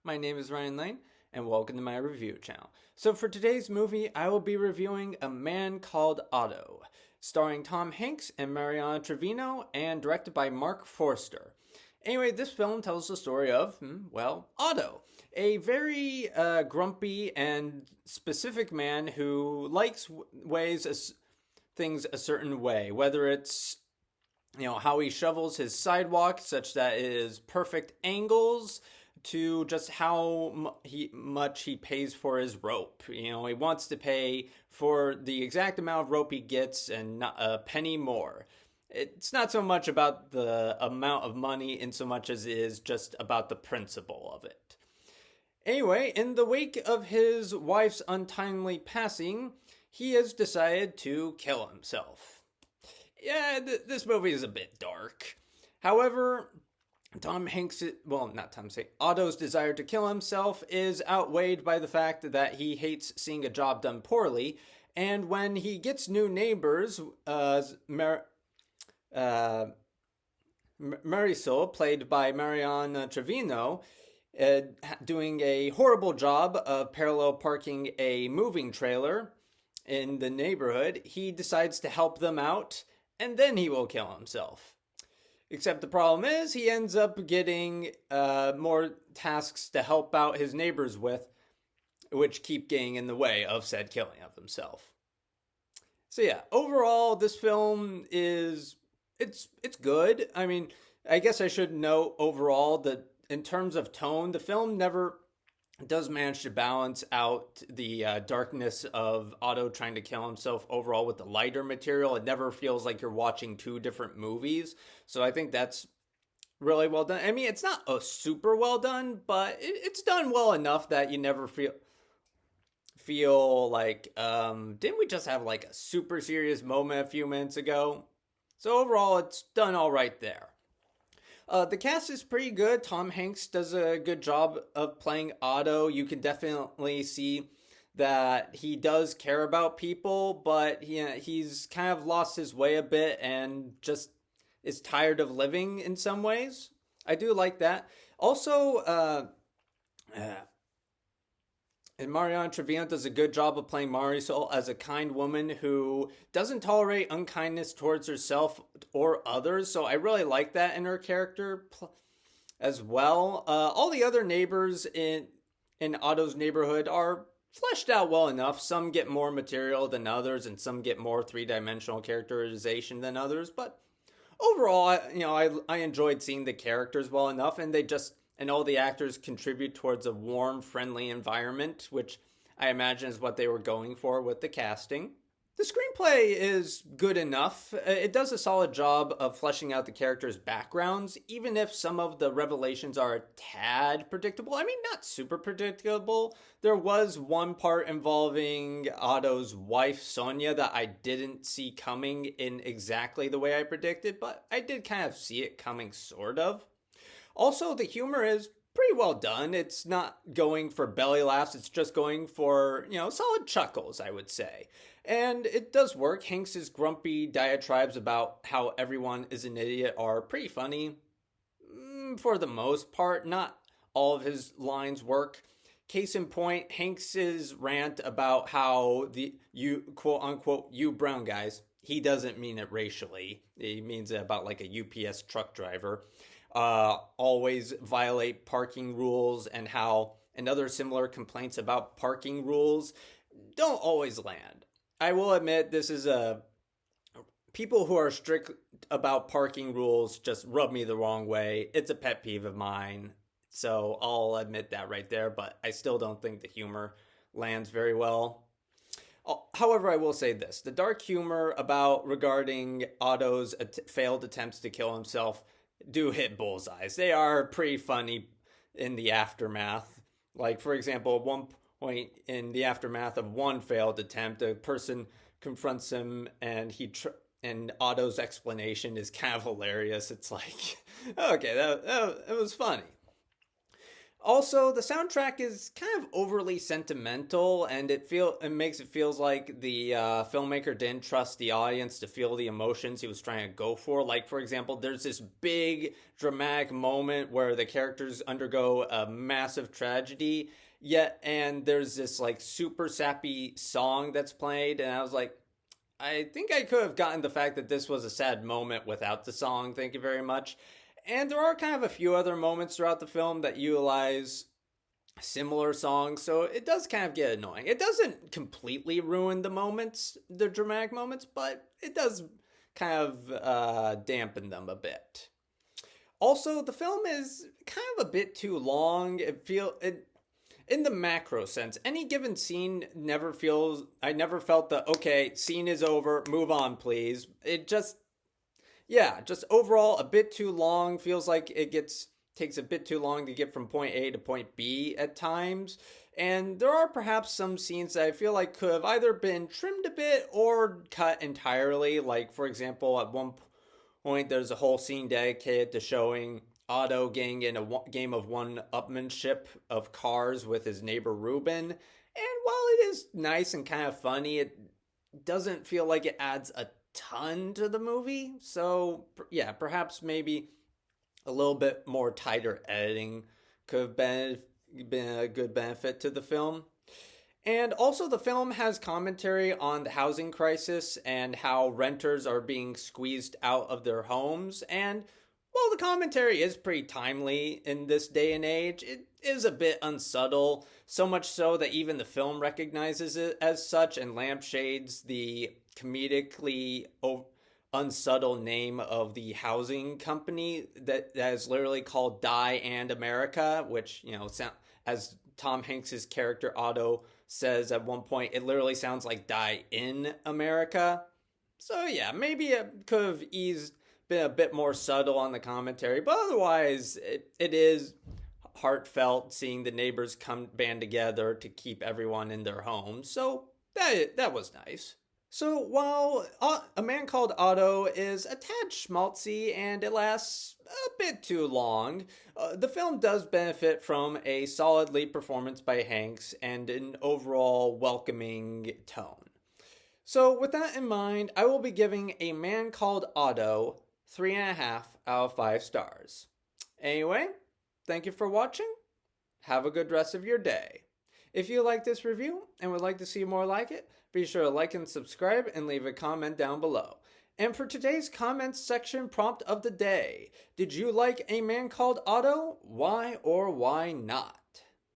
My name is Ryan Lane, and welcome to my review channel. So for today's movie, I will be reviewing A Man Called Otto, starring Tom Hanks and Mariana Trevino, and directed by Mark Forster. Anyway, this film tells the story of, Otto, a very grumpy and specific man who likes things a certain way, whether it's how he shovels his sidewalk such that it is perfect angles to just how much he pays for his rope. He wants to pay for the exact amount of rope he gets and not a penny more. It's not so much about the amount of money in so much as it is just about the principle of it. Anyway, in the wake of his wife's untimely passing, he has decided to kill himself. Yeah, this movie is a bit dark. However, Otto's desire to kill himself is outweighed by the fact that he hates seeing a job done poorly. And when he gets new neighbors, Marisol, played by Mariana Trevino, doing a horrible job of parallel parking a moving trailer in the neighborhood, he decides to help them out, and then he will kill himself. Except the problem is he ends up getting more tasks to help out his neighbors with, which keep getting in the way of said killing of himself. So yeah, overall, this film is it's good. I mean, I guess I should note overall that in terms of tone, the film never does manage to balance out the darkness of Otto trying to kill himself overall with the lighter material. It never feels like you're watching two different movies. So I think that's really well done. I mean, it's not a super well done, but it's done well enough that you never feel like didn't we just have like a super serious moment a few minutes ago? So overall, it's done all right there. The cast is pretty good. Tom Hanks does a good job of playing Otto. You can definitely see that he does care about people, but he's kind of lost his way a bit and just is tired of living in some ways. I do like that. Also, and Mariana Trevino does a good job of playing Marisol as a kind woman who doesn't tolerate unkindness towards herself or others. So I really like that in her character as well. All the other neighbors in Otto's neighborhood are fleshed out well enough. Some get more material than others, and some get more three-dimensional characterization than others. But overall, I enjoyed seeing the characters well enough, and all the actors contribute towards a warm, friendly environment, which I imagine is what they were going for with the casting. The screenplay is good enough. It does a solid job of fleshing out the characters' backgrounds, even if some of the revelations are a tad predictable. I mean, not super predictable. There was one part involving Otto's wife, Sonia, that I didn't see coming in exactly the way I predicted, but I did kind of see it coming, sort of. Also, the humor is pretty well done. It's not going for belly laughs. It's just going for, solid chuckles, I would say. And it does work. Hanks's grumpy diatribes about how everyone is an idiot are pretty funny. For the most part, not all of his lines work. Case in point, Hanks's rant about how you quote unquote, you brown guys, he doesn't mean it racially. He means it about like a UPS truck driver. Always violate parking rules, and other similar complaints about parking rules don't always land. I will admit this is people who are strict about parking rules just rub me the wrong way. It's a pet peeve of mine. So I'll admit that right there, but I still don't think the humor lands very well. However, I will say this. The dark humor regarding Otto's failed attempts to kill himself do hit bullseyes. They are pretty funny in the aftermath. Like, for example, at one point in the aftermath of one failed attempt, a person confronts him, and and Otto's explanation is kind of hilarious. It's like, okay, that was funny. Also, the soundtrack is kind of overly sentimental, and it feels like the filmmaker didn't trust the audience to feel the emotions he was trying to go for. Like, for example, there's this big dramatic moment where the characters undergo a massive tragedy, and there's this like super sappy song that's played, and I was like, I think I could have gotten the fact that this was a sad moment without the song. Thank you very much. And there are kind of a few other moments throughout the film that utilize similar songs, so it does kind of get annoying. It doesn't completely ruin the moments, the dramatic moments, but it does kind of dampen them a bit. Also, the film is kind of a bit too long. It in the macro sense, any given scene never feels. I never felt the okay, scene is over, move on, please. It just yeah, just overall a bit too long. Feels like takes a bit too long to get from point A to point B at times. And there are perhaps some scenes that I feel like could have either been trimmed a bit or cut entirely. Like, for example, at one point, there's a whole scene dedicated to showing Otto getting in a game of one-upmanship of cars with his neighbor Ruben. And while it is nice and kind of funny, it doesn't feel like it adds a ton to the movie. So, yeah, perhaps maybe a little bit more tighter editing could have been a good benefit to the film. And also, the film has commentary on the housing crisis and how renters are being squeezed out of their homes. And while the commentary is pretty timely in this day and age, it is a bit unsubtle, so much so that even the film recognizes it as such and lampshades the comedically unsubtle name of the housing company that is literally called Die and America, which, as Tom Hanks's character Otto says at one point, it literally sounds like Die in America. So yeah, maybe it could have been a bit more subtle on the commentary, but otherwise it is heartfelt seeing the neighbors come band together to keep everyone in their homes. So that was nice. So while A Man Called Otto is a tad schmaltzy and it lasts a bit too long, the film does benefit from a solid lead performance by Hanks and an overall welcoming tone. So with that in mind, I will be giving A Man Called Otto 3.5 out of 5 stars. Anyway, thank you for watching. Have a good rest of your day. If you like this review and would like to see more like it, be sure to like and subscribe and leave a comment down below. And for today's comments section prompt of the day, did you like A Man Called Otto? Why or why not?